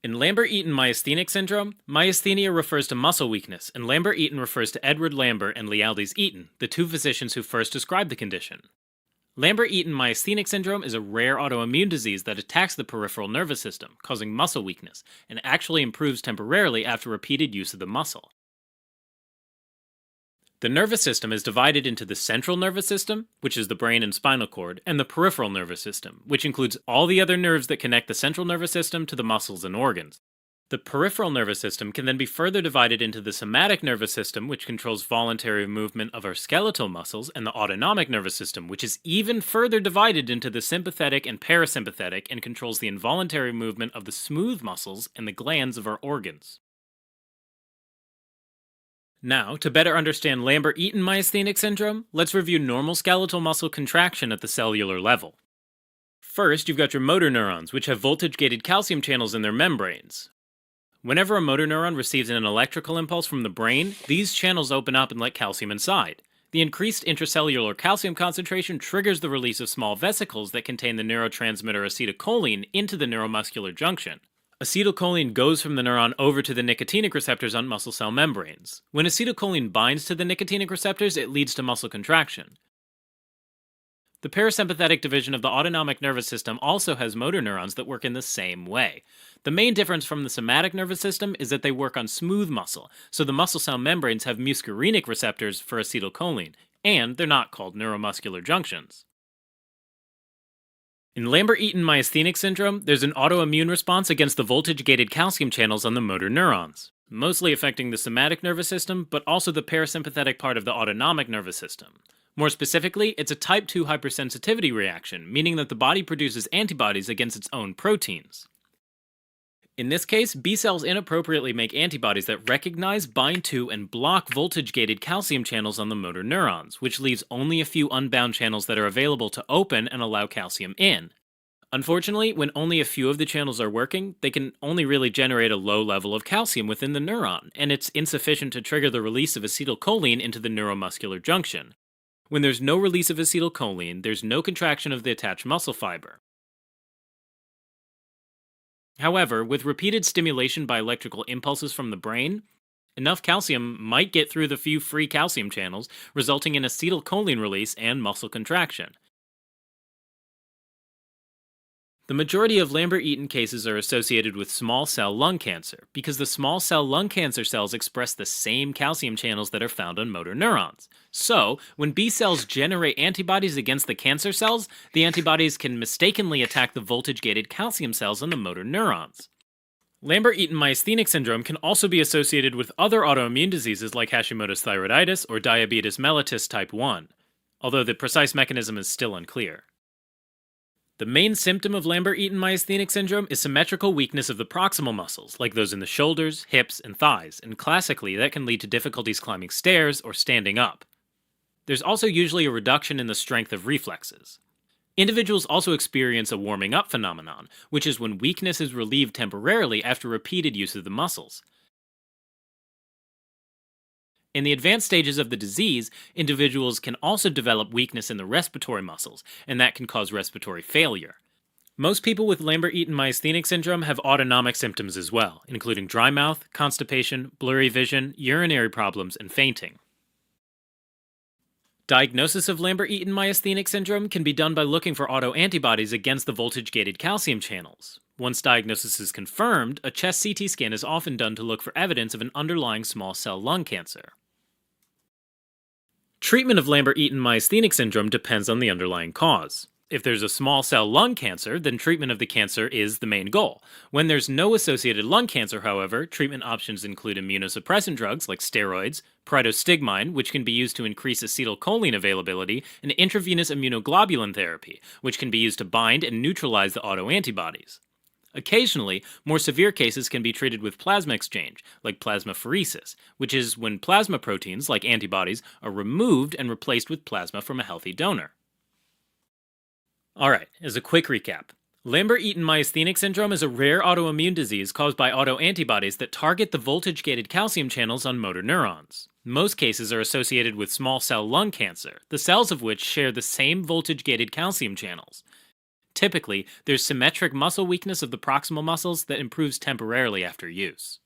In Lambert-Eaton myasthenic syndrome, myasthenia refers to muscle weakness, and Lambert-Eaton refers to Edward Lambert and Lealdes Eaton, the two physicians who first described the condition. Lambert-Eaton myasthenic syndrome is a rare autoimmune disease that attacks the peripheral nervous system, causing muscle weakness, and actually improves temporarily after repeated use of the muscle. The nervous system is divided into the central nervous system, which is the brain and spinal cord, and the peripheral nervous system, which includes all the other nerves that connect the central nervous system to the muscles and organs. The peripheral nervous system can then be further divided into the somatic nervous system, which controls voluntary movement of our skeletal muscles, and the autonomic nervous system, which is even further divided into the sympathetic and parasympathetic and controls the involuntary movement of the smooth muscles and the glands of our organs. Now, to better understand Lambert-Eaton myasthenic syndrome, let's review normal skeletal muscle contraction at the cellular level. First, you've got your motor neurons, which have voltage-gated calcium channels in their membranes. Whenever a motor neuron receives an electrical impulse from the brain, these channels open up and let calcium inside. The increased intracellular calcium concentration triggers the release of small vesicles that contain the neurotransmitter acetylcholine into the neuromuscular junction. Acetylcholine goes from the neuron over to the nicotinic receptors on muscle cell membranes. When acetylcholine binds to the nicotinic receptors, it leads to muscle contraction. The parasympathetic division of the autonomic nervous system also has motor neurons that work in the same way. The main difference from the somatic nervous system is that they work on smooth muscle, so the muscle cell membranes have muscarinic receptors for acetylcholine, and they're not called neuromuscular junctions. In Lambert-Eaton myasthenic syndrome, there's an autoimmune response against the voltage-gated calcium channels on the motor neurons, mostly affecting the somatic nervous system, but also the parasympathetic part of the autonomic nervous system. More specifically, it's a type 2 hypersensitivity reaction, meaning that the body produces antibodies against its own proteins. In this case, B cells inappropriately make antibodies that recognize, bind to, and block voltage-gated calcium channels on the motor neurons, which leaves only a few unbound channels that are available to open and allow calcium in. Unfortunately, when only a few of the channels are working, they can only really generate a low level of calcium within the neuron, and it's insufficient to trigger the release of acetylcholine into the neuromuscular junction. When there's no release of acetylcholine, there's no contraction of the attached muscle fiber. However, with repeated stimulation by electrical impulses from the brain, enough calcium might get through the few free calcium channels, resulting in acetylcholine release and muscle contraction. The majority of Lambert-Eaton cases are associated with small cell lung cancer, because the small cell lung cancer cells express the same calcium channels that are found on motor neurons. So, when B cells generate antibodies against the cancer cells, the antibodies can mistakenly attack the voltage-gated calcium cells on the motor neurons. Lambert-Eaton myasthenic syndrome can also be associated with other autoimmune diseases like Hashimoto's thyroiditis or diabetes mellitus type 1, although the precise mechanism is still unclear. The main symptom of Lambert-Eaton myasthenic syndrome is symmetrical weakness of the proximal muscles, like those in the shoulders, hips, and thighs, and classically that can lead to difficulties climbing stairs or standing up. There's also usually a reduction in the strength of reflexes. Individuals also experience a warming up phenomenon, which is when weakness is relieved temporarily after repeated use of the muscles. In the advanced stages of the disease, individuals can also develop weakness in the respiratory muscles, and that can cause respiratory failure. Most people with Lambert-Eaton myasthenic syndrome have autonomic symptoms as well, including dry mouth, constipation, blurry vision, urinary problems, and fainting. Diagnosis of Lambert-Eaton myasthenic syndrome can be done by looking for autoantibodies against the voltage-gated calcium channels. Once diagnosis is confirmed, a chest CT scan is often done to look for evidence of an underlying small cell lung cancer. Treatment of Lambert-Eaton myasthenic syndrome depends on the underlying cause. If there's a small cell lung cancer, then treatment of the cancer is the main goal. When there's no associated lung cancer, however, treatment options include immunosuppressant drugs like steroids, pyridostigmine, which can be used to increase acetylcholine availability, and intravenous immunoglobulin therapy, which can be used to bind and neutralize the autoantibodies. Occasionally, more severe cases can be treated with plasma exchange, like plasmapheresis, which is when plasma proteins, like antibodies, are removed and replaced with plasma from a healthy donor. Alright, as a quick recap, Lambert-Eaton myasthenic syndrome is a rare autoimmune disease caused by autoantibodies that target the voltage-gated calcium channels on motor neurons. Most cases are associated with small cell lung cancer, the cells of which share the same voltage-gated calcium channels. Typically, there's symmetric muscle weakness of the proximal muscles that improves temporarily after use.